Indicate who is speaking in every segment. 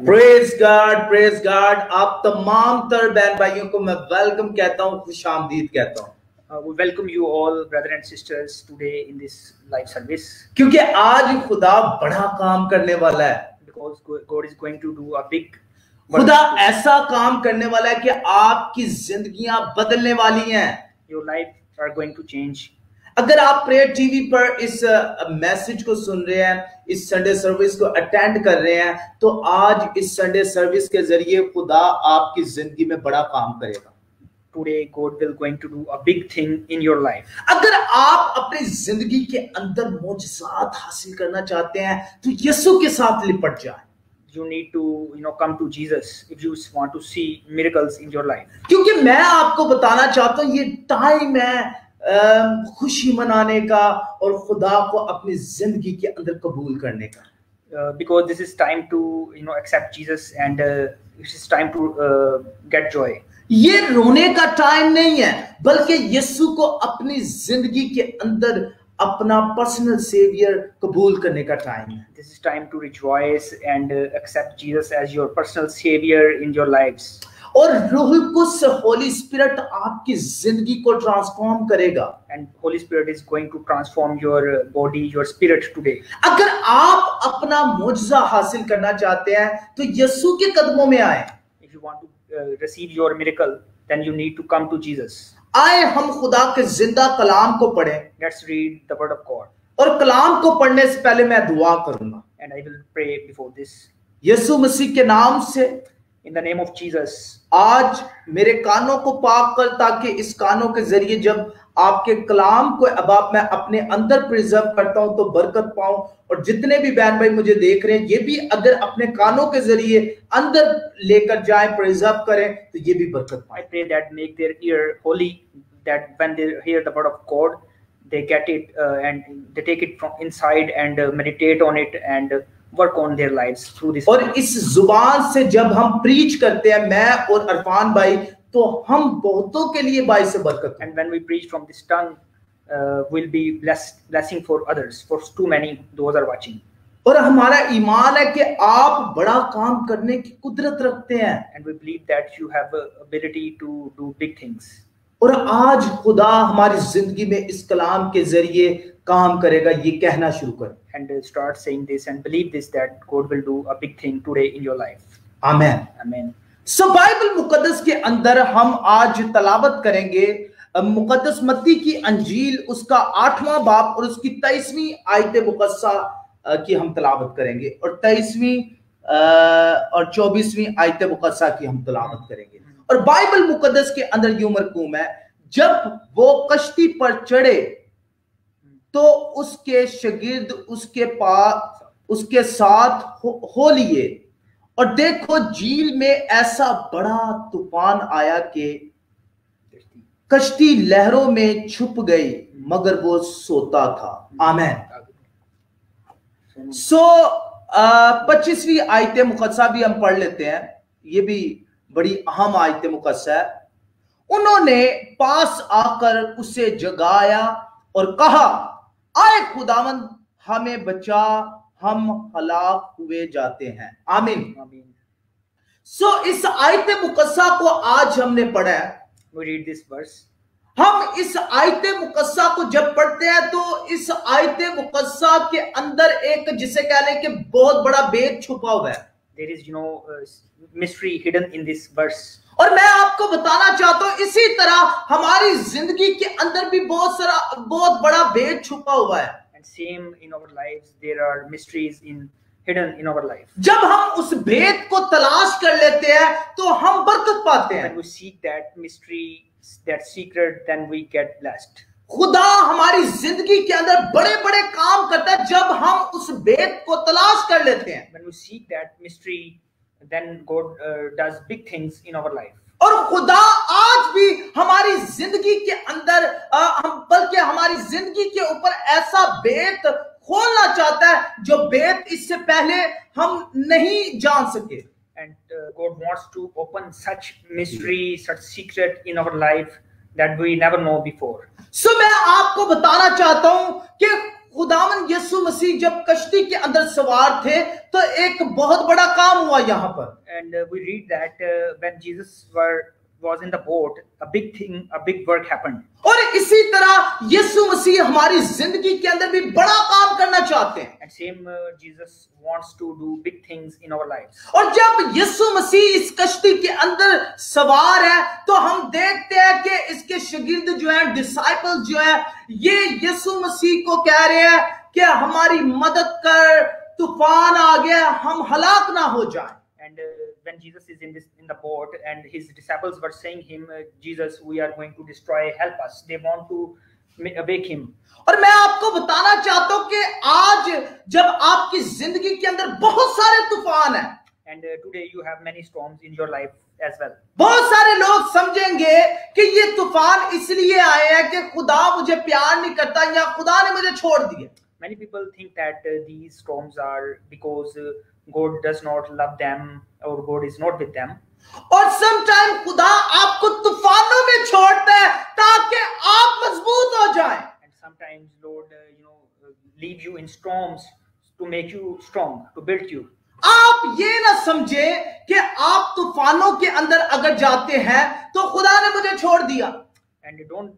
Speaker 1: Praise God. आप तमाम तर बहन भाइयों को मैं वेलकम कहता हूँ, खुशामदीद कहता हूँ।
Speaker 2: We welcome you all, brother and sisters, today in this live service.
Speaker 1: क्योंकि आज खुदा बड़ा काम करने वाला है।
Speaker 2: Because God is going to do a big.
Speaker 1: खुदा ऐसा काम करने वाला है कि आपकी जिंदगियां बदलने वाली हैं।
Speaker 2: Your life are going to change.
Speaker 1: अगर आप प्रेयर टीवी पर इस मैसेज को सुन रहे हैं, इस संडे सर्विस को अटेंड कर रहे हैं, तो आज इस संडे सर्विस के जरिए खुदा आपकी जिंदगी में बड़ा काम करेगा।
Speaker 2: Today God will going to do a big thing in your life.
Speaker 1: अगर आप अपनी जिंदगी के अंदर मौजज़ात हासिल करना चाहते हैं तो यीशु के साथ लिपट जाएं।
Speaker 2: You need to come to Jesus if you want to see miracles in your life.
Speaker 1: क्योंकि मैं आपको बताना चाहता हूं ये टाइम है खुशी मनाने का और खुदा को अपनी जिंदगी के अंदर कबूल करने का।
Speaker 2: Because this is time to accept Jesus and this is time to get joy.
Speaker 1: ये रोने का टाइम नहीं है, बल्कि यीशु को अपनी जिंदगी के अंदर अपना पर्सनल सेवियर कबूल करने का टाइम है।
Speaker 2: This is time to rejoice and accept Jesus as your personal savior in your lives.
Speaker 1: और रूह कुद्स होली स्पिरिट आपकी जिंदगी को ट्रांसफॉर्म करेगा।
Speaker 2: And Holy Spirit is going to transform your body, your spirit today.
Speaker 1: अगर आप अपना मुआवजा हासिल करना चाहते हैं तो यीशु के कदमों में आए।
Speaker 2: If you want to receive your miracle, then you need to come to Jesus.
Speaker 1: आए हम खुदा के जिंदा कलाम को पढ़ें।
Speaker 2: Let's read the word of God.
Speaker 1: और कलाम को पढ़ने से पहले मैं दुआ करूंगा।
Speaker 2: And I will pray before this.
Speaker 1: यीशु मसीह के नाम से,
Speaker 2: in the name of Jesus,
Speaker 1: आज मेरे कानों को पाक कर, ताकि इस कानों के जरिए जब आपके कलाम को अब आप मैं अपने अंदर प्रिजर्व करता हूं तो बरकत पाऊं। और जितने भी बहन भाई मुझे देख रहे हैं ये भी अगर अपने कानों के जरिए अंदर लेकर जाएं, प्रिजर्व करें, तो ये भी बरकत पाएं।
Speaker 2: I pray that make their ear holy, that when they hear the word of God, they get it and they take it from inside and meditate on it and work on their lives through this.
Speaker 1: और इस जुबान से जब हम preach करते हैं, मैं और अरफान भाई, तो हम बहुतों के लिए बाइस बरकत।
Speaker 2: And when we preach from this tongue, will be blessing for others, for too many those are watching.
Speaker 1: और हमारा ईमान है कि आप बड़ा काम करने की कुदरत रखते हैं।
Speaker 2: And we believe that you have the ability to do big things.
Speaker 1: और आज खुदा हमारी जिंदगी में इस कलाम के जरिए काम करेगा, ये कहना शुरू करें।
Speaker 2: And start saying this and believe this, that God will do a big thing today in your life.
Speaker 1: आमीन
Speaker 2: Amen.
Speaker 1: सो बाइबल मुकद्दस के अंदर हम आज तलावत करेंगे मुकद्दस मत्ती की अंजील, उसका 8वां बाब और उसकी 23वीं आयत मुकद्दसा की हम तलावत करेंगे और 23वीं और 24वीं आयत मुकद्दसा की हम तलावत करेंगे। और बाइबल मुकद्दस के अंदर यूं मरकूम है, जब वो कश्ती पर चढ़े तो उसके शागिर्द उसके साथ हो लिए, और देखो झील में ऐसा बड़ा तूफान आया कि कश्ती लहरों में छुप गई, मगर वो सोता था। आमीन। 25वीं आयत मुकद्दसा भी हम पढ़ लेते हैं, ये भी बड़ी अहम आयत मुकद्दसा है। उन्होंने पास आकर उसे जगाया और कहा, आए खुदावंद हमें बचा, हम हलाक हुए जाते हैं। आमीन। इस आयत मुकद्दसा को आज हमने पढ़ा है।
Speaker 2: We read this verse.
Speaker 1: हम इस आयत मुकद्दसा को जब पढ़ते हैं तो इस आयत मुकद्दसा के अंदर एक, जिसे कह लें कि बहुत बड़ा भेद छुपा हुआ है।
Speaker 2: There is mystery hidden in this verse.
Speaker 1: और मैं आपको बताना चाहता हूं इसी तरह हमारी जिंदगी के अंदर भी बहुत बड़ा भेद छुपा हुआ है।
Speaker 2: And same in our lives, there are mysteries hidden in our life.
Speaker 1: जब हम उस भेद को तलाश कर लेते हैं तो हम बरकत पाते हैं।
Speaker 2: When we seek that mystery, that secret, then we get blessed.
Speaker 1: खुदा हमारी जिंदगी के अंदर बड़े बड़े काम करता है जब हम उस भेद को तलाश कर लेते हैं।
Speaker 2: When we seek that mystery, then God does big things in our life.
Speaker 1: और खुदा आज भी हमारी जिंदगी के अंदर बल्कि हमारी जिंदगी के ऊपर ऐसा भेद खोलना चाहता है जो भेद इससे पहले हम नहीं जान सके।
Speaker 2: And God wants to open such mystery, such secret in our life that we never know before.
Speaker 1: मैं आपको बताना चाहता हूं कि खुदावन यीशु मसीह जब कश्ती के अंदर सवार थे तो एक बहुत बड़ा काम हुआ यहाँ पर।
Speaker 2: And we read that when Jesus was in the boat, a big work happened.
Speaker 1: और इसी तरह यीशु मसीह हमारी जिंदगी के अंदर भी बड़ा काम करना चाहते हैं।
Speaker 2: And same Jesus wants to do big things in our lives.
Speaker 1: और जब यीशु मसीह इस कश्ती के अंदर सवार है तो हम देखते हैं कि इसके शागिर्द जो हैं, डिसाइपल जो है, ये यीशु मसीह को कह रहे हैं कि हमारी मदद कर, तूफान आ गया, हम हलाक ना हो जाए।
Speaker 2: And when Jesus is in the boat, and his disciples were saying him, Jesus, we are going to destroy, help us. They want to wake him.
Speaker 1: और मैं आपको बताना चाहता हूं कि आज जब आपकी जिंदगी के अंदर बहुत सारे तूफान हैं,
Speaker 2: and today you have many storms in your life as well.
Speaker 1: बहुत सारे लोग समझेंगे कि ये तूफान इसलिए आए हैं कि खुदा मुझे प्यार नहीं करता या खुदा ने मुझे छोड़ दिया।
Speaker 2: Many people think that these storms are because God does not love them or God is not with them.
Speaker 1: और समटाइम खुदा आपको तूफानों में छोड़ता है ताकि आप मजबूत हो जाएं।
Speaker 2: And sometimes Lord, leave you in storms to make you strong, to build you.
Speaker 1: आप ये ना समझे कि आप तूफानों के अंदर अगर जाते हैं तो खुदा ने मुझे छोड़ दिया।
Speaker 2: And don't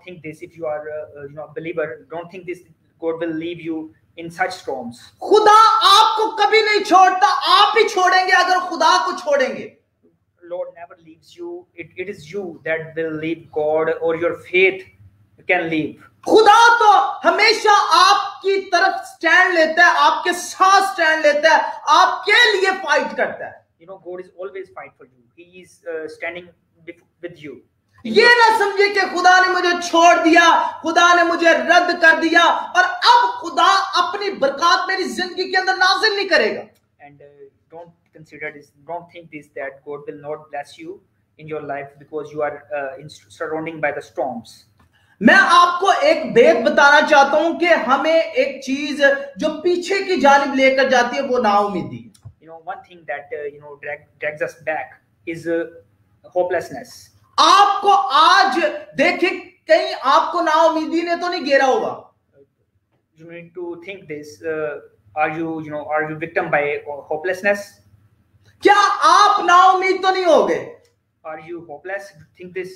Speaker 2: think this. If you are a believer, don't think this. God will leave you in such storms.
Speaker 1: खुदा आपको कभी नहीं छोड़ता, आप ही छोड़ेंगे अगर खुदा को छोड़ेंगे।
Speaker 2: Lord never leaves you. It is you that will leave God, or your faith can leave.
Speaker 1: खुदा तो हमेशा आपकी तरफ स्टैंड लेता है, आपके साथ स्टैंड लेता है, आपके लिए फाइट करता है।
Speaker 2: God is always fight for you. He is standing with you.
Speaker 1: ये ना समझे कि खुदा ने मुझे छोड़ दिया, खुदा ने मुझे रद्द कर दिया और अब खुदा अपनी बरकत मेरी जिंदगी के अंदर नाज़िल नहीं करेगा।
Speaker 2: And don't consider this, don't think this, that God will not bless you in your life because you are surrounded by the storms.
Speaker 1: मैं आपको एक भेद बताना चाहता हूं कि हमें एक चीज जो पीछे की जानिब लेकर जाती है वो नाउमीदी।
Speaker 2: One thing that drags us back is hopelessness.
Speaker 1: आपको आज देखे कहीं आपको नाउमीदी ने तो नहीं घेरा होगा।
Speaker 2: You need to think this. Are you victim by hopelessness?
Speaker 1: क्या आप नाउमीद तो नहीं हो गए?
Speaker 2: Are you hopeless? Think this.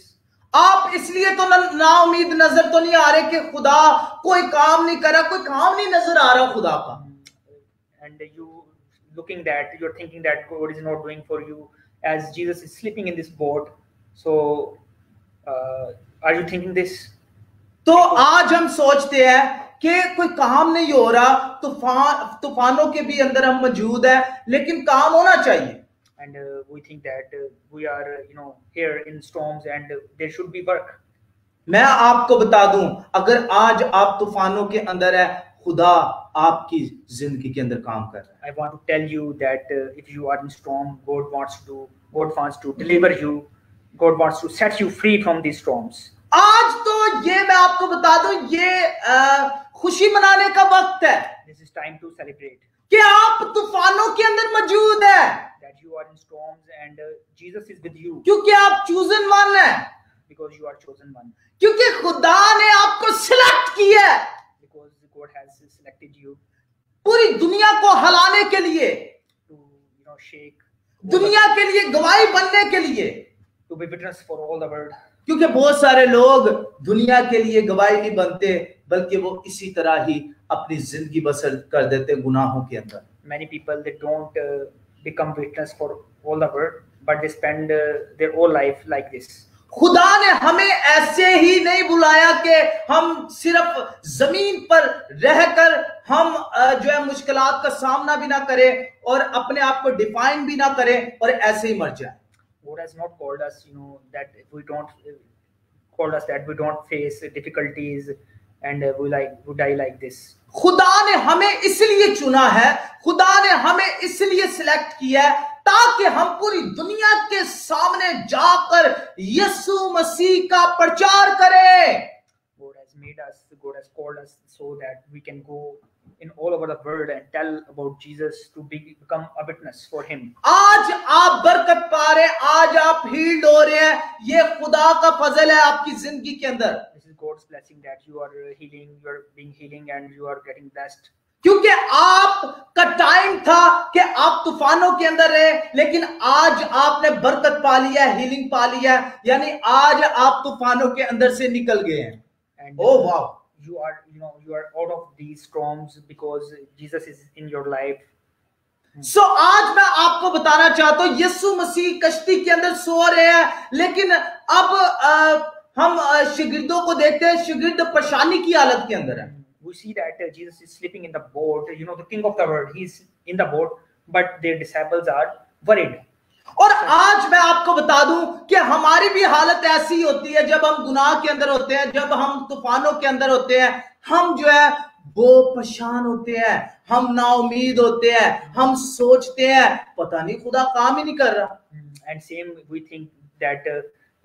Speaker 1: आप इसलिए तो नाउमीद नजर तो नहीं आ रहे कि खुदा कोई काम नहीं कर रहा, कोई काम नहीं नजर आ रहा खुदा का।
Speaker 2: And you're thinking that God is not doing for you, as Jesus is sleeping in this boat. So, are you thinking this?
Speaker 1: तो आज हम सोचते हैं कि कोई काम नहीं हो रहा, तूफानों के भी अंदर हम मौजूद हैं, लेकिन काम होना चाहिए।
Speaker 2: And we think that we are, here in storms and there should be work.
Speaker 1: मैं आपको बता दूं, अगर आज आप तूफानों के अंदर है, खुदा आपकी जिंदगी के अंदर काम कर रहा है।
Speaker 2: I want to tell you that if you are in storm, God wants to deliver you. God wants to set you free from these storms.
Speaker 1: आज तो ये मैं आपको बता दूं, ये खुशी मनाने का वक्त है।
Speaker 2: This is time to celebrate.
Speaker 1: कि आप तूफानों के अंदर मौजूद है।
Speaker 2: That you are in storms and Jesus is with you.
Speaker 1: क्योंकि आप चूजन वन है।
Speaker 2: Because you are chosen one.
Speaker 1: क्योंकि खुदा ने आपको सिलेक्ट किया है।
Speaker 2: Because God has selected you.
Speaker 1: पूरी दुनिया को हिलाने के लिए।
Speaker 2: To shake.
Speaker 1: दुनिया के लिए गवाही बनने के लिए।
Speaker 2: To be witness for all the world.
Speaker 1: क्योंकि बहुत सारे लोग दुनिया के लिए गवाही नहीं बनते, बल्कि वो इसी तरह ही अपनी जिंदगी बसर कर देते गुनाहों के अंदर।
Speaker 2: Many people, they don't become witness for all the world, but they spend their whole life like this.
Speaker 1: खुदा ने हमें ऐसे ही नहीं बुलाया कि हम सिर्फ जमीन पर रहकर हम जो है मुश्किलात का सामना भी ना करें और अपने आप को डिफाइन भी ना करें और ऐसे ही मर जाए।
Speaker 2: God has not called us, that we don't face difficulties and we die like this.
Speaker 1: खुदा ने हमें इसलिए चुना है, खुदा ने हमें इसलिए सिलेक्ट किया है ताकि हम पूरी दुनिया के सामने जाकर यीशु मसीह का प्रचार करें।
Speaker 2: God has called us so that we can go in all over the world and tell about Jesus, to become a witness for him.
Speaker 1: आज आप बरकत पा रहे हैं, आज आप हील्ड हो रहे हैं, ये खुदा का फजल है आपकी जिंदगी के अंदर।
Speaker 2: This is God's blessing that you are healing, you are being healing, and you are getting blessed.
Speaker 1: क्योंकि आपका टाइम था कि आप तूफानों के अंदर रहे, लेकिन आज आपने बरकत पा लिया है, हीलिंग पा लिया है, यानी आज आप तूफानों के अंदर से निकल गए हैं.
Speaker 2: And
Speaker 1: Oh wow!
Speaker 2: you are out of these storms because Jesus is in your life.
Speaker 1: So आज मैं आपको बताना चाहता हूं, यीशु मसीह कश्ती के अंदर सो रहे हैं, लेकिन अब हम शिगिर्दों को देखते हैं, शिगिर्द परेशानी की हालत के अंदर है.
Speaker 2: We see that Jesus is sleeping in the boat. The king of the world, he's in the boat, but their disciples are worried.
Speaker 1: और आज मैं आपको बता दूं कि हमारी भी हालत ऐसी होती है जब हम गुनाह के अंदर होते हैं, जब हम तूफानों के अंदर होते हैं, हम जो है वो परेशान होते हैं, हम नाउमीद होते हैं, हम सोचते हैं पता नहीं खुदा काम ही नहीं कर रहा.
Speaker 2: And same, we think that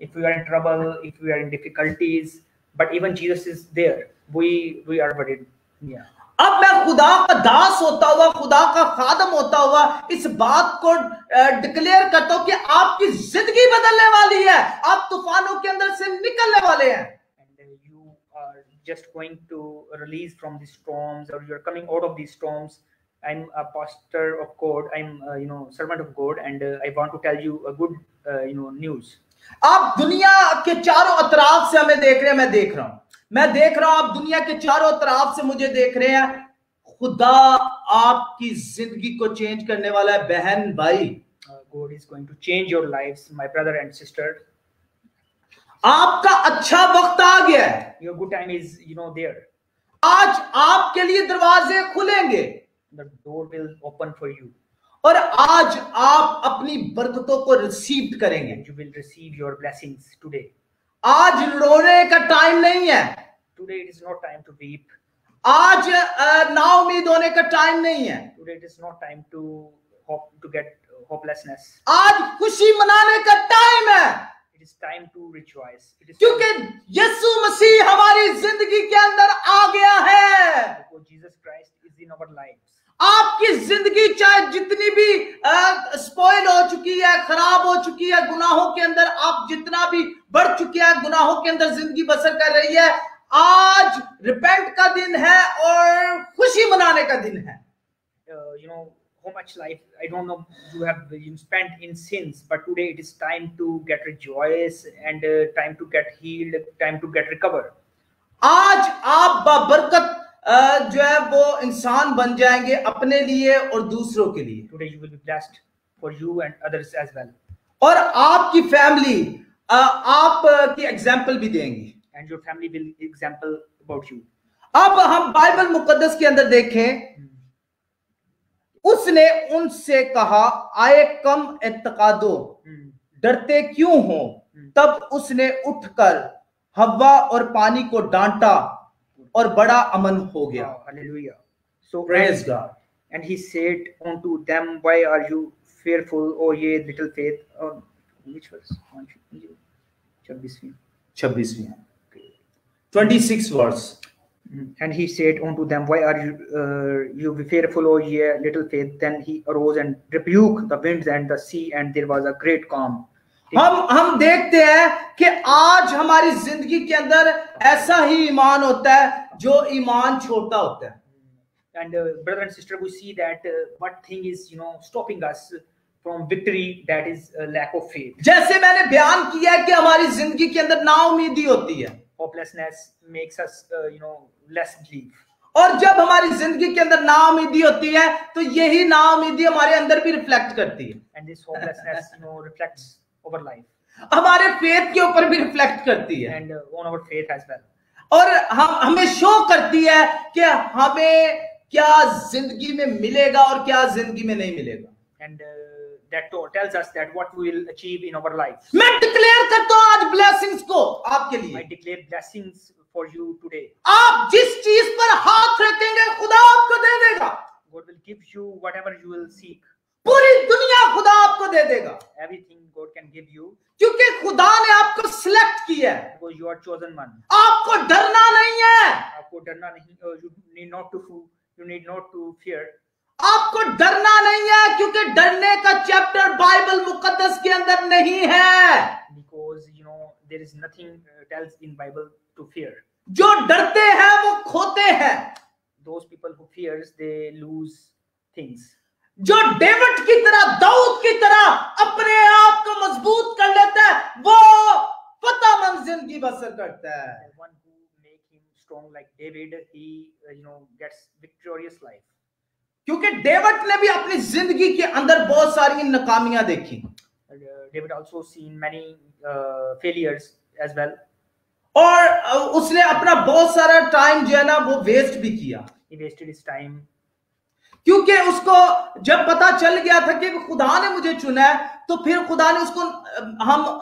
Speaker 2: if we are in trouble, if we are in difficulties, but even Jesus is there, we are worried. Yeah.
Speaker 1: अब मैं खुदा का दास होता हुआ, खुदा का खादम होता हुआ इस बात को डिक्लेयर करता हूं कि आपकी जिंदगी बदलने वाली है, आप तूफानों के अंदर से निकलने वाले हैं.
Speaker 2: And you are just going to release from these storms, or you are coming out of these storms. I'm a pastor of God. I'm servant of God, and I want to tell you a good news.
Speaker 1: आप दुनिया के चारों अतराफ से हमें देख रहे हैं, मैं देख रहा हूं, आप दुनिया के चारों तरफ से मुझे देख रहे हैं. खुदा आपकी जिंदगी को चेंज करने वाला है बहन भाई.
Speaker 2: God is going to change your lives, my brother and sister.
Speaker 1: आपका अच्छा वक्त आ गया है.
Speaker 2: Your good time is there.
Speaker 1: आज आपके लिए दरवाजे खुलेंगे.
Speaker 2: The door will open for you.
Speaker 1: और आज आप अपनी बरकतों को रिसीव करेंगे.
Speaker 2: You will receive your blessings today.
Speaker 1: आज रोने का टाइम नहीं है.
Speaker 2: Today it is not time to weep.
Speaker 1: आज नाउमीद होने का टाइम नहीं है.
Speaker 2: Today it is not time to hope to get hopelessness.
Speaker 1: आज खुशी मनाने का टाइम है.
Speaker 2: It is time to rejoice.
Speaker 1: क्योंकि यीशु मसीह हमारी जिंदगी के अंदर आ गया है.
Speaker 2: Because Jesus Christ is in our lives.
Speaker 1: आपकी जिंदगी चाहे जितनी भी स्पॉइल हो चुकी है, खराब हो चुकी है, गुनाहों के अंदर आप जितना भी बढ़ चुके हैं, गुनाहों के अंदर जिंदगी बसर कर रही है, आज रिपेंट का दिन है और खुशी मनाने का दिन है.
Speaker 2: How much life I don't know you have spent in sins, but today it is time to get rejoice and time to get healed, time to get recover.
Speaker 1: आज आप बाबरकत जो है वो इंसान बन जाएंगे अपने लिए और दूसरों के लिए.
Speaker 2: Today you will be blessed for you and others as well.
Speaker 1: और आपकी फैमिली आपकी एग्जाम्पल भी देंगी.
Speaker 2: And your family will example about you.
Speaker 1: अब हम बाइबल मुकद्दस के अंदर देखें, उसने उनसे कहा आए कम एतकादो, डरते क्यों हो. तब उसने उठकर हव्वा और पानी को डांटा और बड़ा अमन हो गया.
Speaker 2: Hallelujah. So
Speaker 1: praise God.
Speaker 2: And he said unto them, why are you fearful, O ye little faith? Which verse?
Speaker 1: 26वीं 26 verse.
Speaker 2: And he said unto them, why are you fearful, O ye little faith? Then he arose and rebuked the winds and the sea, and there was a great calm.
Speaker 1: हम देखते हैं कि आज हमारी जिंदगी के अंदर ऐसा ही ईमान होता है जो ईमान छोटा होता है.
Speaker 2: And brother and sister, we see that what thing is stopping us from victory, that is lack of faith.
Speaker 1: जैसे मैंने बयान किया है कि हमारी जिंदगी के अंदर नाउमीदी होती है.
Speaker 2: Hopelessness makes us less believe.
Speaker 1: और जब हमारी जिंदगी के अंदर नाउमीदी होती है तो यही नाउमीदी हमारे अंदर भी रिफ्लेक्ट करती है.
Speaker 2: And this hopelessness reflects over life.
Speaker 1: हमारे फेथ के ऊपर भी रिफ्लेक्ट करती है.
Speaker 2: And on our faith as well.
Speaker 1: और हमें शो करती है कि हमें क्या जिंदगी में मिलेगा और क्या जिंदगी में नहीं मिलेगा.
Speaker 2: And that tells us that what we will achieve in our life.
Speaker 1: मैं डिक्लेयर करता हूं आज ब्लेसिंग्स को आपके लिए.
Speaker 2: I declare blessings for you today.
Speaker 1: आप जिस चीज पर हाथ रखेंगे खुदा आपको दे देगा.
Speaker 2: God will give you whatever you will seek.
Speaker 1: पूरी दुनिया खुदा आपको दे देगा.
Speaker 2: Everything God can give you.
Speaker 1: क्योंकि खुदा ने आपको सिलेक्ट किया है.
Speaker 2: Because you are chosen one.
Speaker 1: आपको डरना नहीं है.
Speaker 2: आपको डरना नहीं. You need not to fear.
Speaker 1: आपको डरना नहीं है क्योंकि डरने का चैप्टर बाइबल मुकद्दस के अंदर नहीं है.
Speaker 2: Because there is nothing tells in Bible to fear.
Speaker 1: जो डरते हैं वो खोते हैं।
Speaker 2: Those people who fears, they lose things.
Speaker 1: जो डेविड की तरह, दाऊद की तरह अपने आप को मजबूत कर लेता है, वो फतहमंद जिंदगी बसर करता है।
Speaker 2: The one who make him strong like David, he gets victorious life.
Speaker 1: क्योंकि डेविड ने भी अपनी जिंदगी के अंदर बहुत सारी नाकामियां देखी।
Speaker 2: David also seen many failures as well.
Speaker 1: और उसने अपना बहुत सारा टाइम जो है ना वो वेस्ट भी किया।
Speaker 2: He wasted his time.
Speaker 1: क्योंकि उसको जब पता चल गया था कि खुदा ने मुझे चुना है, तो फिर खुदा ने उसको, हम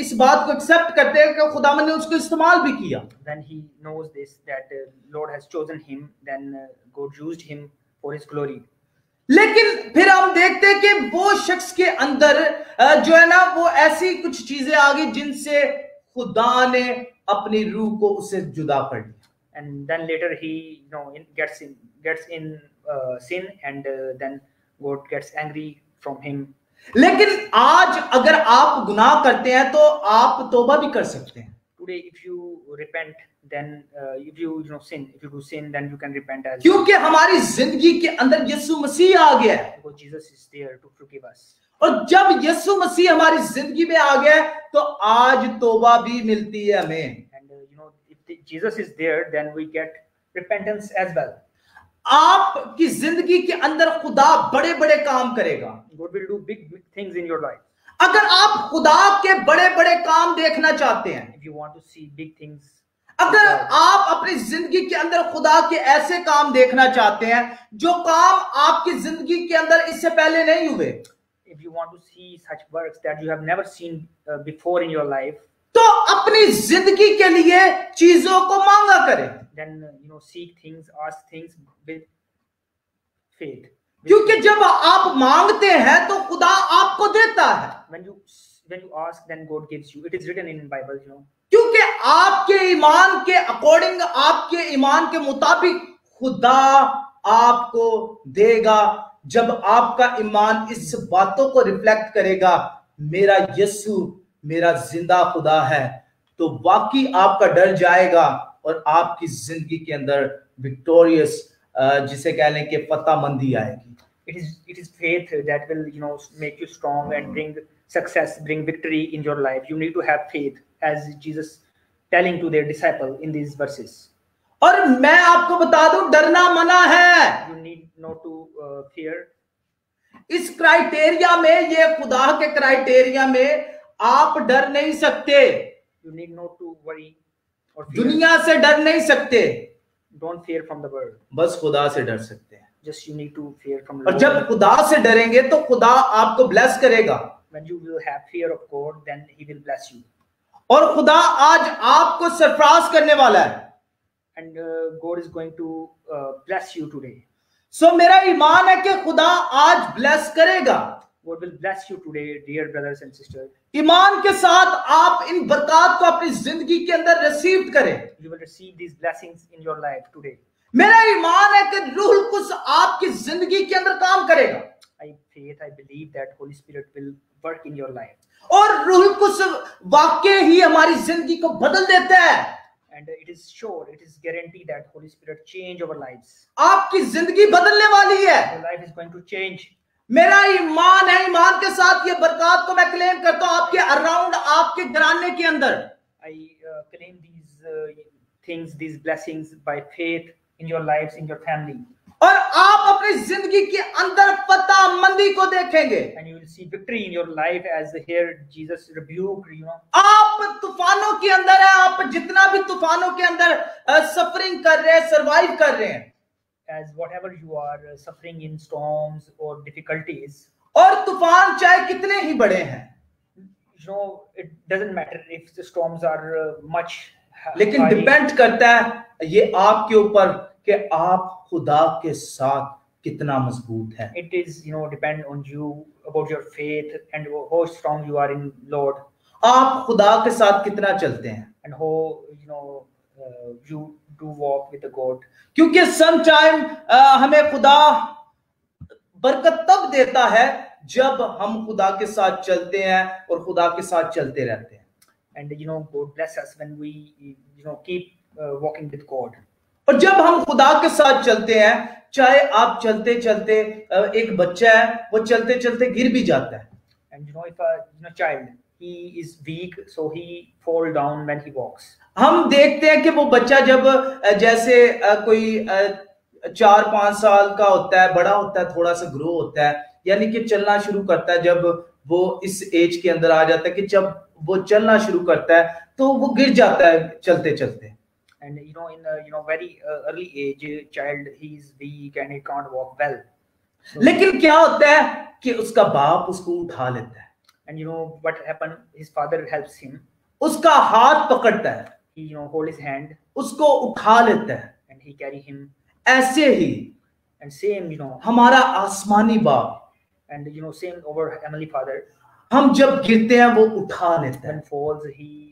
Speaker 1: इस बात को एक्सेप्ट करते हैं कि खुदा ने उसको इस्तेमाल भी किया।
Speaker 2: When he knows this, that Lord has chosen him, then God used him for his glory.
Speaker 1: लेकिन फिर हम देखते हैं कि वो शख्स के अंदर जो है ना वो ऐसी कुछ चीजें आ गई जिनसे खुदा ने अपनी रूह को उससे जुदा कर दिया।
Speaker 2: And then later he gets in sin, and then God gets angry from him.
Speaker 1: लेकिन आज अगर आप गुनाह करते हैं तो आप तौबा भी कर सकते हैं।
Speaker 2: Today, if you repent, then if you do sin, then you can repent as well.
Speaker 1: क्योंकि हमारी जिंदगी के अंदर यीशु मसीह आ गया है।
Speaker 2: Because Jesus is there to forgive us.
Speaker 1: और जब यीशु मसीह हमारी जिंदगी में आ गया तो आज तौबा भी मिलती है हमें।
Speaker 2: And if Jesus is there, then we get repentance as well.
Speaker 1: आपकी जिंदगी के अंदर खुदा बड़े बड़े काम करेगा।
Speaker 2: God will do big things in your life.
Speaker 1: अगर आप खुदा के बड़े बड़े काम देखना चाहते हैं,
Speaker 2: If you want to see big things,
Speaker 1: अगर आप अपनी जिंदगी के अंदर खुदा के ऐसे काम देखना चाहते हैं जो काम आपकी जिंदगी के अंदर इससे पहले नहीं हुए,
Speaker 2: if you want to see such works that you have never seen before in your life,
Speaker 1: तो अपनी जिंदगी के लिए चीजों को मांगा करें।
Speaker 2: then seek things, ask things with faith.
Speaker 1: क्योंकि जब आप मांगते हैं तो खुदा आपको देता है।
Speaker 2: When you ask, then God gives you. It is written in Bible,
Speaker 1: क्योंकि आपके ईमान के अकॉर्डिंग, आपके ईमान के मुताबिक खुदा आपको देगा। जब आपका ईमान इस बातों को रिफ्लेक्ट करेगा, मेरा यीशु मेरा जिंदा खुदा है, तो वाकई आपका डर जाएगा और आपकी जिंदगी के अंदर विक्टोरियस, जिसे कह लें कि फतहमंदी आएगी।
Speaker 2: It is faith that will make you strong and bring success, bring victory in your life. You need to have faith, as Jesus telling to their disciple in these verses.
Speaker 1: और मैं आपको बता दूं, डरना मना है।
Speaker 2: You need not to fear.
Speaker 1: इस criteria में, ये खुदा के क्राइटेरिया में आप डर नहीं सकते।
Speaker 2: You need not to worry or fear.
Speaker 1: दुनिया से डर नहीं सकते।
Speaker 2: Don't fear from the world.
Speaker 1: बस खुदा से डर सकते हैं।
Speaker 2: Just you need to fear from the
Speaker 1: और
Speaker 2: Lord.
Speaker 1: जब खुदा से डरेंगे तो खुदा आपको ब्लेस करेगा।
Speaker 2: When you will have fear of God, then He will bless you.
Speaker 1: और खुदा आज आपको सरफराज करने वाला है।
Speaker 2: And God is going to bless you today.
Speaker 1: सो मेरा ईमान है कि खुदा आज ब्लेस करेगा।
Speaker 2: God will bless you today, dear brothers and sisters.
Speaker 1: ईमान के साथ आप इन बरकत को अपनी जिंदगी के अंदर रिसीव करें।
Speaker 2: You will receive these blessings in your life today.
Speaker 1: मेरा ईमान है कि रूह कुछ आपकी जिंदगी के अंदर काम करेगा।
Speaker 2: I believe that Holy Spirit will work in your life.
Speaker 1: और रूह कुछ वाकई ही हमारी जिंदगी को बदल देता है।
Speaker 2: And it is sure, it is guaranteed that Holy Spirit change our lives.
Speaker 1: आपकी जिंदगी बदलने वाली है।
Speaker 2: Your life is going to change.
Speaker 1: मेरा ईमान है, ईमान के साथ ये बरकत को मैं क्लेम करता हूं आपके अराउंड, आपके घराने के अंदर।
Speaker 2: I claim these things, these blessings by faith in your lives, in your family.
Speaker 1: और आप अपनी जिंदगी के अंदर फतहमंदी को देखेंगे।
Speaker 2: And you will see victory in your life as here Jesus rebuked,
Speaker 1: आप तूफानों के अंदर है, आप जितना भी तूफानों के अंदर सफरिंग कर रहे हैं, सरवाइव कर रहे हैं,
Speaker 2: as whatever you are suffering in storms or difficulties.
Speaker 1: और तूफान चाहे कितने ही बड़े हैं,
Speaker 2: it doesn't matter if the storms are much
Speaker 1: लेकिन
Speaker 2: high.
Speaker 1: डिपेंड करता है ये आपके ऊपर कि आप खुदा के साथ कितना मजबूत है।
Speaker 2: It is depend on you, about your faith and how strong you are in Lord.
Speaker 1: आप खुदा के साथ कितना चलते हैं,
Speaker 2: and how you do walk with the God.
Speaker 1: क्योंकि सम टाइम हमें खुदा बरकत तब देता है जब हम खुदा के साथ चलते हैं और खुदा के साथ चलते रहते हैं।
Speaker 2: And God bless us when we keep walking with God.
Speaker 1: और जब हम खुदा के साथ चलते हैं, चाहे आप चलते चलते एक बच्चा है, वो चलते चलते गिर भी जाता है.
Speaker 2: And if a child, he is weak, so he fall down when he walks.
Speaker 1: हम देखते हैं कि वो बच्चा जब जैसे कोई 4-5 साल का होता है, बड़ा होता है, थोड़ा सा ग्रो होता है, यानी कि चलना शुरू करता है, जब वो इस एज के अंदर आ जाता है कि जब वो चलना शुरू करता है तो वो गिर जाता है चलते चलते.
Speaker 2: And in very early age, child, he is weak and he can't walk well. So,
Speaker 1: लेकिन क्या होता है कि उसका बाप उसको उठा लेता है.
Speaker 2: And what happened, his father helps him.
Speaker 1: उसका हाथ पकड़ता है,
Speaker 2: He hold his hand
Speaker 1: उसको उठा लेता है.
Speaker 2: and he carry him.
Speaker 1: ऐसे ही
Speaker 2: And same
Speaker 1: हमारा आसमानी बाप,
Speaker 2: and same over heavenly father,
Speaker 1: हम जब गिरते हैं वो उठा लेता है,
Speaker 2: when falls he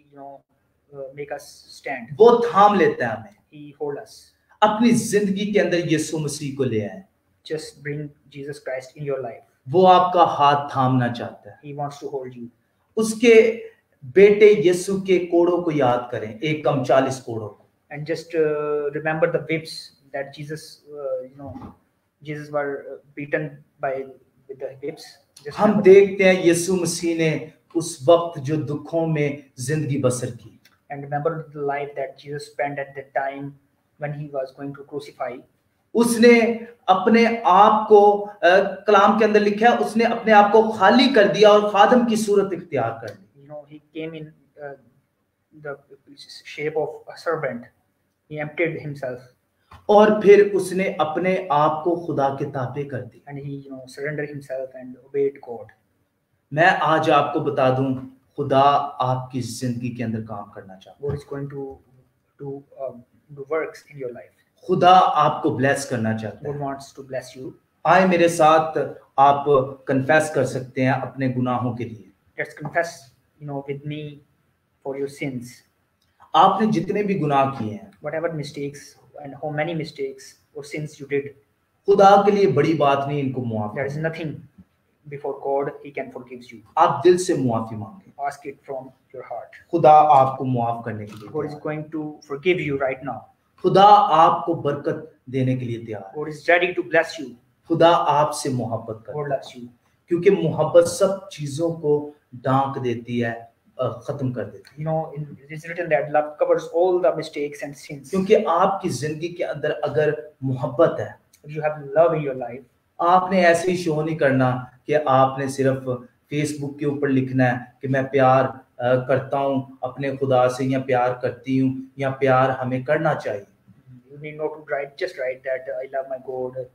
Speaker 2: make us stand.
Speaker 1: वो थाम लेता है हमें.
Speaker 2: He hold us.
Speaker 1: अपनी जिंदगी के अंदर यीशु मसीह को ले आए.
Speaker 2: Just bring Jesus Christ in your life.
Speaker 1: वो आपका हाथ थामना चाहता है.
Speaker 2: He wants to hold you.
Speaker 1: उसके बेटे यीशु के कोड़ों को याद करें, 1 कम 40 कोड़ों को.
Speaker 2: And just remember the whips that Jesus Jesus were beaten by with the whips. Just
Speaker 1: हम
Speaker 2: remember.
Speaker 1: देखते हैं यीशु मसीह ने उस वक्त जो दुखों में जिंदगी बसर की.
Speaker 2: And remember the life that Jesus spent at that time when he was going to crucify.
Speaker 1: उसने अपने आप को कलाम के अंदर लिखा है, उसने अपने आप को खाली कर दिया और खादम की सूरत इख्तियार कर ली.
Speaker 2: He came in the shape of a servant. He emptied himself.
Speaker 1: और फिर उसने अपने आप को खुदा के ताबे कर दिया.
Speaker 2: And he surrendered himself and obeyed God.
Speaker 1: मैं आज आपको बता दूं, खुदा आपकी जिंदगी के अंदर काम करना चाहता है.
Speaker 2: God is going to do works in your life.
Speaker 1: खुदा आपको ब्लेस करना चाहता
Speaker 2: God
Speaker 1: है.
Speaker 2: wants to bless you.
Speaker 1: आए मेरे साथ, आप कन्फेस कर सकते हैं अपने गुनाहों के लिए.
Speaker 2: Let's confess with me for your sins.
Speaker 1: आपने जितने भी गुनाह किए हैं,
Speaker 2: Whatever mistakes and how many mistakes or sins you did,
Speaker 1: खुदा के लिए बड़ी बात नहीं इनको मुआफ.
Speaker 2: there is nothing before God. He can forgive you.
Speaker 1: आप दिल से मुआफी मांगे.
Speaker 2: Ask it from your heart.
Speaker 1: खुदा आपको मुआफ करने के लिए
Speaker 2: God is
Speaker 1: तैयार है.
Speaker 2: going to forgive you right now.
Speaker 1: खुदा आपको बरकत देने के लिए तैयार है.
Speaker 2: God is ready to bless you.
Speaker 1: खुदा आपसे मोहब्बत करता
Speaker 2: God
Speaker 1: है,
Speaker 2: loves you.
Speaker 1: क्योंकि मोहब्बत सब चीजों को ढांक देती है, खत्म कर देती है.
Speaker 2: It is written that love covers all the mistakes and sins.
Speaker 1: क्योंकि आपकी जिंदगी के अंदर अगर मोहब्बत है,
Speaker 2: If you have love in your life,
Speaker 1: आपने ऐसे ही शो नहीं करना कि आपने सिर्फ फेसबुक के ऊपर लिखना है कि मैं प्यार करता हूँ अपने खुदा से, या प्यार करती हूँ, या प्यार हमें करना चाहिए.
Speaker 2: you need not to just write that I love my God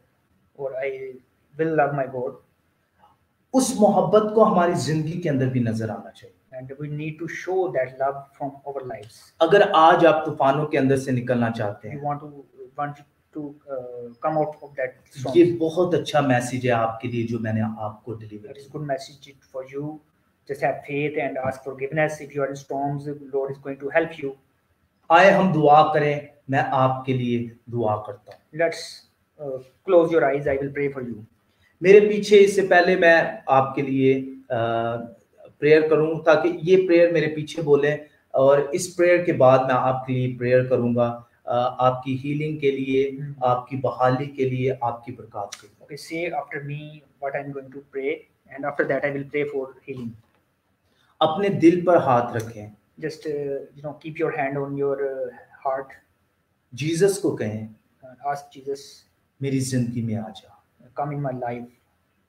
Speaker 2: or I will love my God.
Speaker 1: उस मोहब्बत को हमारी जिंदगी के अंदर भी नजर आना चाहिए.
Speaker 2: And we need to show that love from our lives.
Speaker 1: अगर आज आप तूफानों के अंदर से निकलना चाहते
Speaker 2: You
Speaker 1: हैं,
Speaker 2: want to come out of that storm.
Speaker 1: ये बहुत अच्छा मैसेज है आपके लिए जो मैंने आपको डिलीवर
Speaker 2: That is
Speaker 1: किया.
Speaker 2: good message for you. Just have faith and ask forgiveness. If you are in storms, the Lord is going to help you.
Speaker 1: आए हम दुआ करें. मैं आपके लिए दुआ करता हूँ.
Speaker 2: Let's close your eyes. I will pray for you.
Speaker 1: मेरे पीछे, इससे पहले मैं आपके लिए प्रेयर करूं, ताकि ये प्रेयर मेरे पीछे बोलें, और इस प्रेयर के बाद मैं आपके लिए प्रेयर करूंगा, आपकी हीलिंग के लिए, आपकी बहाली के लिए, आपकी बरकत के लिए.
Speaker 2: Okay, say after me what I'm going to pray, and after that I will pray for healing.
Speaker 1: अपने दिल पर हाथ रखें.
Speaker 2: Just keep your hand on your heart.
Speaker 1: Jesus को कहें,
Speaker 2: Ask Jesus,
Speaker 1: मेरी जिंदगी में आ जा,
Speaker 2: come in my life,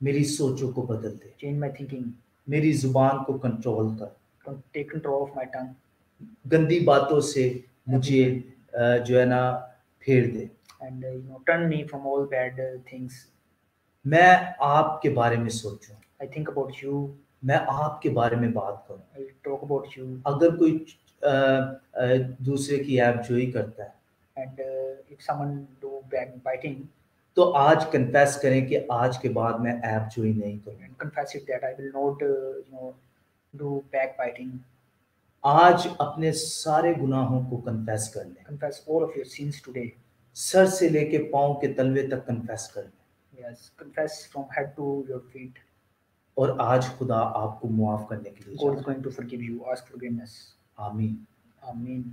Speaker 1: मेरी सोचों को बदल दे,
Speaker 2: change my thinking,
Speaker 1: मेरी जुबान को कंट्रोल कर,
Speaker 2: take control of my tongue,
Speaker 1: गंदी बातों से मुझे जो है ना फेर दे.
Speaker 2: and turn me from all bad things.
Speaker 1: मैं आपके बारे में सोचूं,
Speaker 2: I think about you.
Speaker 1: मैं आपके बारे में बात करूं.
Speaker 2: I talk about you.
Speaker 1: अगर कोई दूसरे की ऐबजोई करता है,
Speaker 2: And if someone do backbiting,
Speaker 1: तो आज कन्फेस करें कि आज के बाद मैं ऐबजोई नहीं करूंगा.
Speaker 2: and confess it that I will not do backbiting.
Speaker 1: आज अपने सारे गुनाहों को कन्फेस कर लें.
Speaker 2: Confess all of your sins today.
Speaker 1: Sir से लेके पांव के तलवे तक कन्फेस कर लें.
Speaker 2: Yes, confess from head to your feet.
Speaker 1: और आज खुदा आपको मुआफ करने के लिए
Speaker 2: God is
Speaker 1: चाहता है.
Speaker 2: going to forgive you. Ask forgiveness.
Speaker 1: आमीन।
Speaker 2: Amen.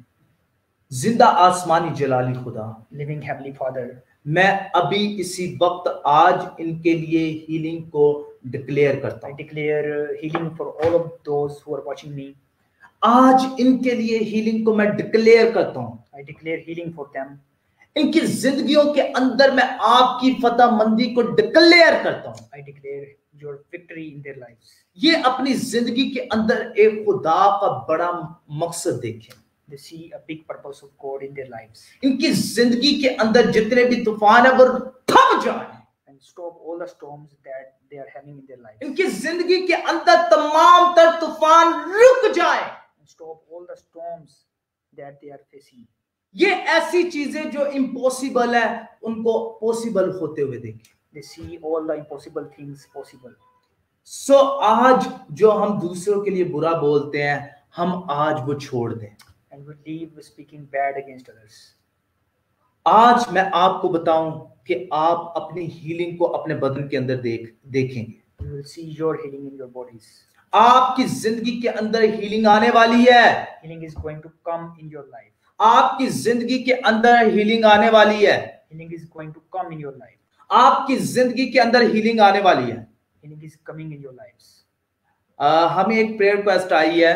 Speaker 1: जिंदा आसमानी जलाली खुदा,
Speaker 2: Living Heavenly Father,
Speaker 1: मैं अभी इसी वक्त आज इनके लिए हीलिंग को डिक्लेयर करता
Speaker 2: I
Speaker 1: हूँ।
Speaker 2: declare healing for all of those who are watching me.
Speaker 1: आज इनके लिए हीलिंग को मैं डिक्लेयर करता हूँ।
Speaker 2: I declare healing for them.
Speaker 1: इनकी जिंदगियों के अंदर मैं आपकी फतह मंदी को डिक्लेयर करता हूँ।
Speaker 2: I declare your victory in their lives.
Speaker 1: ये अपनी जिंदगी के अंदर एक खुदा का बड़ा मकसद देखें।
Speaker 2: They see a big purpose of God in their lives
Speaker 1: इनकी जिंदगी के अंदर जितने भी तूफान है वो थम जाए।
Speaker 2: and stop all the storms that they are having in their lives.
Speaker 1: इनकी जिंदगी के अंदर तमाम तर तूफान रुक जाए।
Speaker 2: And stop all the storms that they are facing.
Speaker 1: ये ऐसी चीजें जो इम्पॉसिबल है उनको पॉसिबल होते हुए देखें।
Speaker 2: They see all the impossible things possible.
Speaker 1: सो आज जो हम दूसरों के लिए बुरा बोलते हैं हम आज वो छोड़ दें।
Speaker 2: And we leave speaking bad against others.
Speaker 1: आज मैं आपको बताऊं कि आप अपनी हीलिंग को अपने बदन के अंदर देखेंगे।
Speaker 2: You will see your healing in your bodies.
Speaker 1: आपकी जिंदगी के अंदर हीलिंग आने वाली है।
Speaker 2: Healing is going to come in your life.
Speaker 1: आपकी जिंदगी के अंदर हीलिंग आने वाली है।
Speaker 2: Healing is going to come in your life.
Speaker 1: आपकी जिंदगी के अंदर हीलिंग आने वाली है।
Speaker 2: Healing is coming in your lives.
Speaker 1: हमें एक प्रेयर रिक्वेस्ट आई है।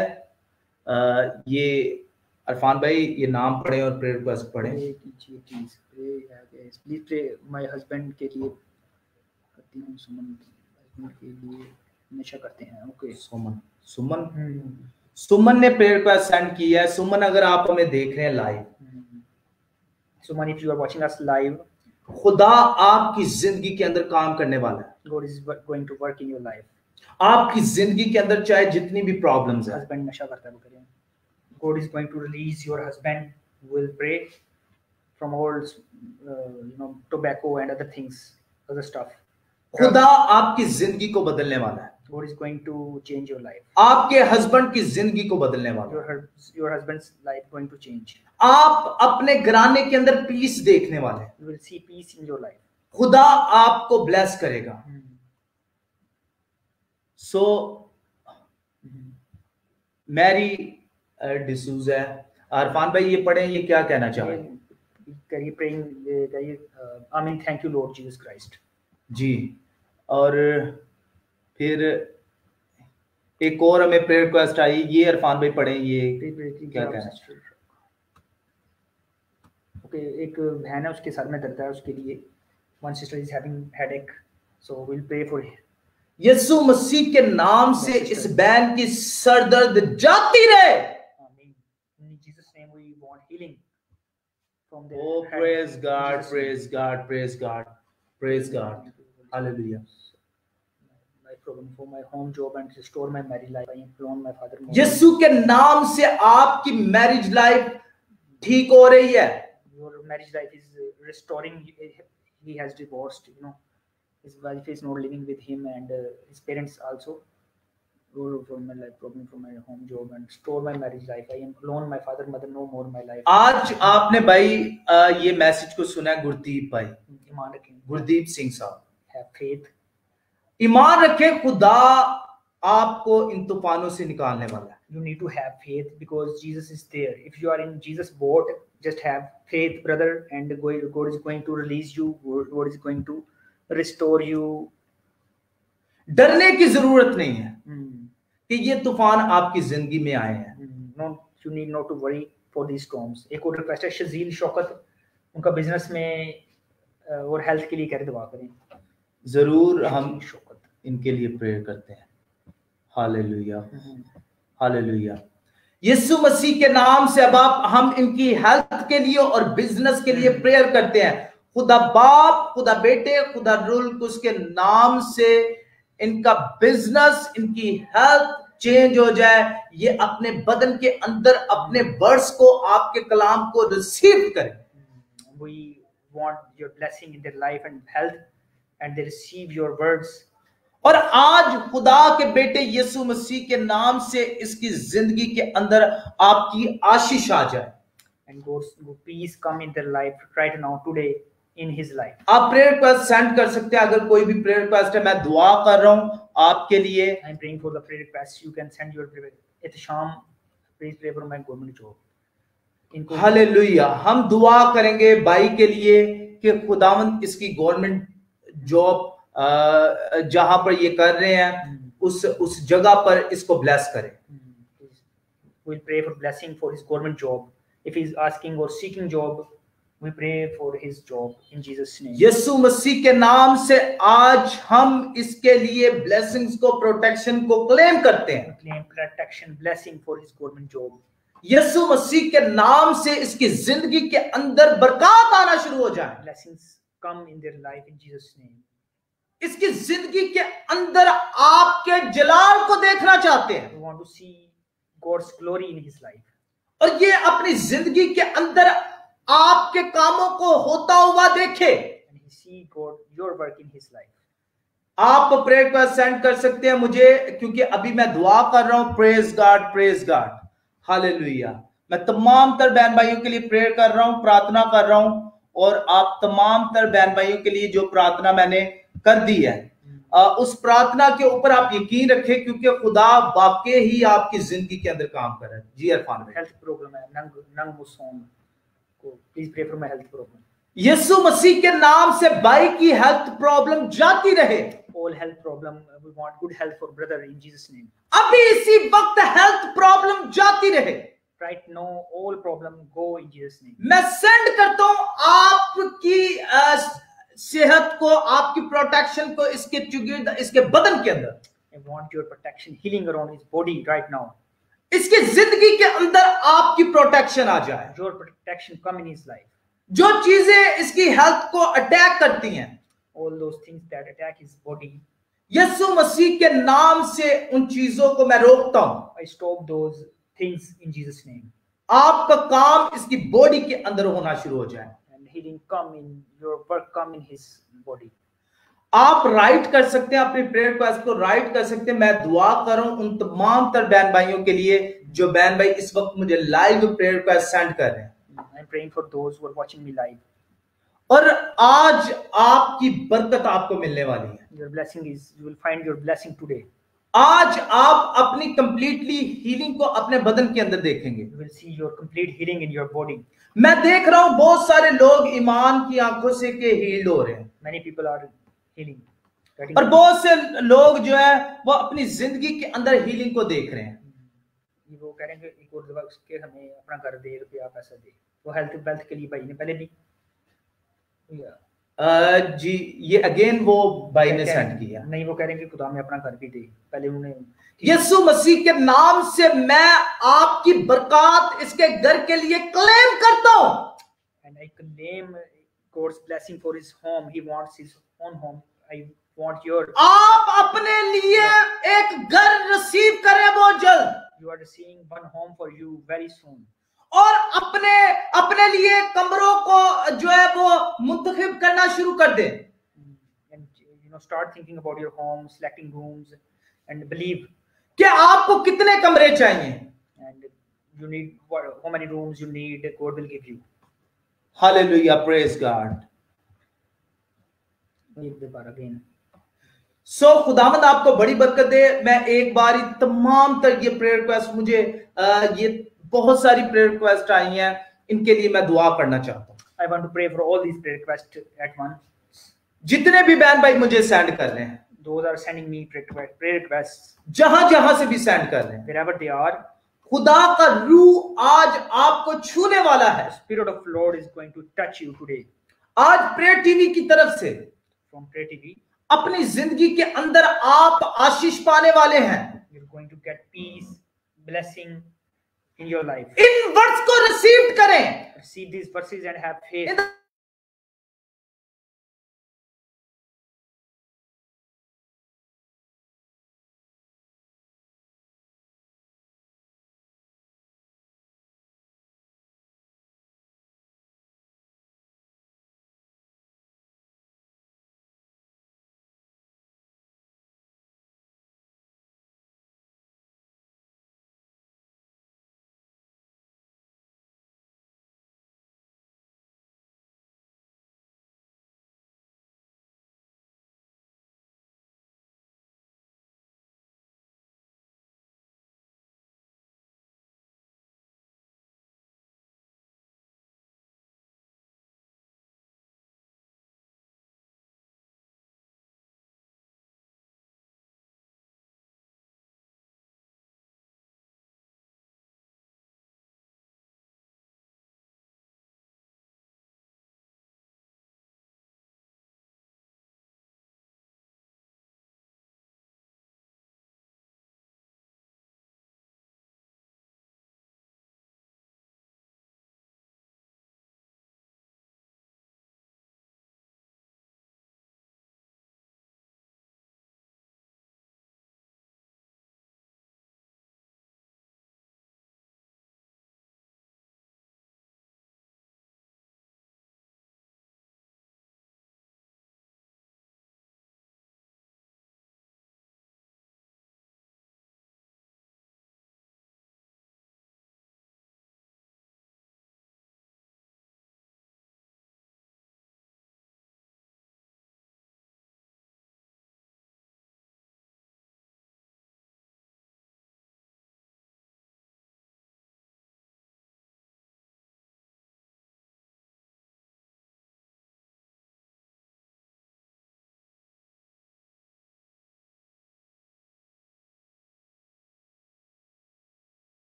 Speaker 1: ये अरफान भाई ये नाम पढ़े और प्रेयर रिक्वेस्ट पढ़े।
Speaker 2: Pray कीजिए please. Pray guys. Please pray my husband के लिए करती हूँ, सुमन husband के लिए हमेशा करते हैं। Okay.
Speaker 1: सुमन ने प्रेयर रिक्वेस्ट सेंड की है। सुमन अगर आप हमें देख रहे हैं live,
Speaker 2: Suman, if you are watching us live,
Speaker 1: खुदा आपकी जिंदगी के अंदर काम करने वाला है।
Speaker 2: God is going to work in your life.
Speaker 1: आपकी जिंदगी के अंदर चाहे जितनी भी प्रॉब्लम्स है,
Speaker 2: Husband नशा करता है वो करें। God is going to release your husband who will pray from all tobacco and other things, other stuff.
Speaker 1: खुदा आपकी जिंदगी को बदलने वाला है।
Speaker 2: God is going to change your life.
Speaker 1: आपके हस्बैंड की जिंदगी को बदलने वाला है।
Speaker 2: Your husband's life going to change.
Speaker 1: आप अपने घराने के अंदर पीस देखने वाले हैं।
Speaker 2: You will see peace in your life.
Speaker 1: खुदा आपको ब्लेस करेगा। सो मैरी डिसूज है। अरफान भाई ये पढ़ें, ये क्या कहना चाह रहे हैं?
Speaker 2: करिए प्रेइंग आमीन। Thank you lord Jesus Christ.
Speaker 1: जी, और फिर एक और हमें प्रेयर रिक्वेस्ट आई, ये अरफान भाई पढ़ें, ये क्या कहना है?
Speaker 2: ओके, एक बहन है उसके सर में दर्द है, उसके लिए one sister is having headache, so will pray for him.
Speaker 1: यीशु मसीह के नाम से इस बहन की सर दर्द जाती रहे।
Speaker 2: आमीन। In Jesus name we want healing from there.
Speaker 1: Oh, praise God, praise God, praise God, praise God. Hallelujah.
Speaker 2: My problem for my home job and restore my married life. I implore my father.
Speaker 1: यीशु के नाम से आपकी marriage life ठीक हो रही है।
Speaker 2: Your marriage life is restoring. He has divorced, his wife is not living with him, and his parents also. Lord, for my life problem, for my home job, and restore my marriage life. I am alone, my father, mother, no more my life.
Speaker 1: आज आपने भाई ये message को सुना है गुरदीप भाई,
Speaker 2: ईमान रखें,
Speaker 1: गुरदीप सिंह साहब।
Speaker 2: Have faith.
Speaker 1: ईमान रखें, खुदा आपको इन तूफानों से निकालने वाला है।
Speaker 2: You need to have faith because Jesus is there. If you are in Jesus' boat, just have faith, brother, and God is going to release you. God is going to restore you.
Speaker 1: डरने की जरूरत नहीं है कि ये तूफान आपकी जिंदगी में आए हैं।
Speaker 2: No, you need not to worry for these storms. एक और रिक्वेस्ट है शजील शौकत, उनका बिजनेस में और हेल्थ के लिए कह रहे दुआ करें।
Speaker 1: जरूर हम इनके लिए प्रेयर करते हैं। Hallelujah, hallelujah. यीशु मसीह के नाम से अब हम इनकी हेल्थ के लिए और बिजनेस के लिए प्रेयर करते हैं। खुदा बाप, खुदा बेटे, खुदा रूल उसके नाम से इनका बिजनेस, इनकी हेल्थ चेंज हो जाए। ये अपने बदन के अंदर अपने वर्ड्स को, आपके कलाम को रिसीव करें।
Speaker 2: We want your blessing in their life and health, and they receive your words.
Speaker 1: और आज खुदा के बेटे यीशु मसीह के नाम से इसकी जिंदगी के अंदर आपकी आशीष आ जाए।
Speaker 2: And God's peace come in their life right now today in his life.
Speaker 1: आप प्रेयर रिक्वेस्ट सेंड कर सकते हैं। अगर कोई भी प्रेयर रिक्वेस्ट है, मैं दुआ कर रहा हूं आपके लिए।
Speaker 2: I'm praying for the prayer requests. You can send your prayer. Ehtesham Please pray for my government job. इनको
Speaker 1: हालेलुया। हम दुआ करेंगे भाई के लिए कि खुदावंद इसकी गवर्नमेंट जॉब जहां पर ये कर रहे हैं उस जगह पर इसको ब्लेस करें।
Speaker 2: we'll pray for blessing for his government job. If he's asking or seeking job, we pray for his job in Jesus name.
Speaker 1: यीशु मसीह के नाम से आज हम इसके लिए ब्लेसिंग्स को, प्रोटेक्शन को क्लेम करते हैं।
Speaker 2: Claim protection, blessing for his government job.
Speaker 1: यीशु मसीह के नाम से इसकी जिंदगी के अंदर बरकत आना शुरू हो जाए।
Speaker 2: Blessings come in their life in Jesus name.
Speaker 1: इसकी जिंदगी के अंदर आपके जलाल को देखना चाहते हैं।
Speaker 2: We want to see God's glory in his life.
Speaker 1: और ये अपनी जिंदगी के अंदर आपके कामों को होता हुआ देखे।
Speaker 2: And he see God, your work in his life.
Speaker 1: आप प्रेयर को सेंड कर सकते हैं मुझे, क्योंकि अभी मैं दुआ कर रहा हूं। Praise God, praise God, hallelujah. मैं तमाम तर बहन भाइयों के लिए प्रेयर कर रहा हूं, प्रार्थना कर रहा हूं, और आप तमाम तर बहन भाइयों के लिए जो प्रार्थना मैंने कर दी है उस प्रार्थना के ऊपर आप यकीन रखें, क्योंकि खुदा वाकई ही आपकी जिंदगी के अंदर काम कर रहा है। जी इरफान भाई,
Speaker 2: हेल्थ प्रॉब्लम है, नंग मुसोन को please pray for my health problem.
Speaker 1: यीशु मसीह के नाम से भाई की हेल्थ प्रॉब्लम जाती रहे।
Speaker 2: All health problem, we want good health for brother in Jesus name.
Speaker 1: अभी इसी वक्त हेल्थ प्रॉब्लम जाती रहे।
Speaker 2: Right now, all problem go in Jesus name.
Speaker 1: मैं सेंड करता हूं आपकी सेहत को, आपकी प्रोटेक्शन को इसके बदन के अंदर।
Speaker 2: I want your protection, healing around his body right now.
Speaker 1: इसकी जिंदगी के अंदर आपकी प्रोटेक्शन आ जाए।
Speaker 2: Your protection come in his life.
Speaker 1: जो चीजें इसकी हेल्थ को अटैक करती हैं,
Speaker 2: all those things that attack his body,
Speaker 1: यीशु मसीह के नाम से उन चीजों को मैं रोकता हूं।
Speaker 2: I stop those things in Jesus name.
Speaker 1: आपका काम इसकी बॉडी के अंदर होना शुरू हो जाए।
Speaker 2: And healing come in your work, come in his body.
Speaker 1: आप राइट कर सकते हैं, अपनी प्रेयर को राइट कर सकते हैं। मैं दुआ कर रहा हूं उन तमाम तर बहन भाइयों के लिए जो बहन भाई इस वक्त मुझे लाइव प्रेयर को सेंड कर रहे हैं।
Speaker 2: I'm praying for those who are watching me live.
Speaker 1: और आज आपकी बरकत आपको मिलने वाली है।
Speaker 2: Your blessing is, you will find your blessing today.
Speaker 1: आज आप अपनी कंप्लीटली हीलिंग को अपने बदन के अंदर देखेंगे।
Speaker 2: You will see your complete healing in your body.
Speaker 1: मैं देख रहा हूं बहुत सारे लोग ईमान की आंखों से के हील्ड हो रहे हैं।
Speaker 2: Many people are healing.
Speaker 1: और बहुत से लोग जो है वो अपनी जिंदगी के अंदर हीलिंग को देख रहे हैं।
Speaker 2: वो कह रहे हैं कि एक और दवा उसके हमें अपना घर दे, रुपया पैसा दे। वो हेल्थ वेल्थ के लिए भाई ने पहले भी
Speaker 1: जी ये अगेन वो भाई ने सेंड किया।
Speaker 2: नहीं, वो कह रहे हैं कि खुदा में अपना घर भी दे। पहले उन्हें
Speaker 1: यीशु मसीह के नाम से मैं आपकी बरकत इसके घर के लिए क्लेम करता हूं।
Speaker 2: And I claim God's blessing for his home. He wants his own home. I want your.
Speaker 1: आप अपने लिए एक घर रिसीव करें बहुत जल्द।
Speaker 2: You are receiving one home for you very soon.
Speaker 1: और अपने लिए कमरों को जो है वो मुंतखब करना शुरू कर दे।
Speaker 2: And start thinking about your home, selecting rooms, and believe.
Speaker 1: कि आपको कितने कमरे चाहिए?
Speaker 2: And you need how many rooms you need. God will give you.
Speaker 1: Hallelujah, praise God.
Speaker 2: Read the bar again.
Speaker 1: So खुदावंद आपको बड़ी बरकत दे। मैं एक बार तमाम तर ये प्रेयर रिक्वेस्ट मुझे ये बहुत सारी प्रेयर रिक्वेस्ट आई हैं, इनके लिए मैं दुआ करना चाहता हूँ।
Speaker 2: I want to pray for all these prayer requests at once.
Speaker 1: जितने भी बहन भाई मुझे सेंड कर रहे हैं,
Speaker 2: those are sending me prayer requests.
Speaker 1: जहां से भी सेंड कर रहे हैं,
Speaker 2: wherever they are,
Speaker 1: खुदा का रूह आज आपको छूने वाला है।
Speaker 2: Spirit of Lord is going to touch you today.
Speaker 1: आज प्रेयर टीवी की तरफ से
Speaker 2: from prayer TV,
Speaker 1: अपनी जिंदगी के अंदर आप आशीष पाने वाले हैं।
Speaker 2: you're going to get peace, blessing in your life.
Speaker 1: In words को रिसीव करें।
Speaker 2: Receive these verses and have faith.
Speaker 1: In the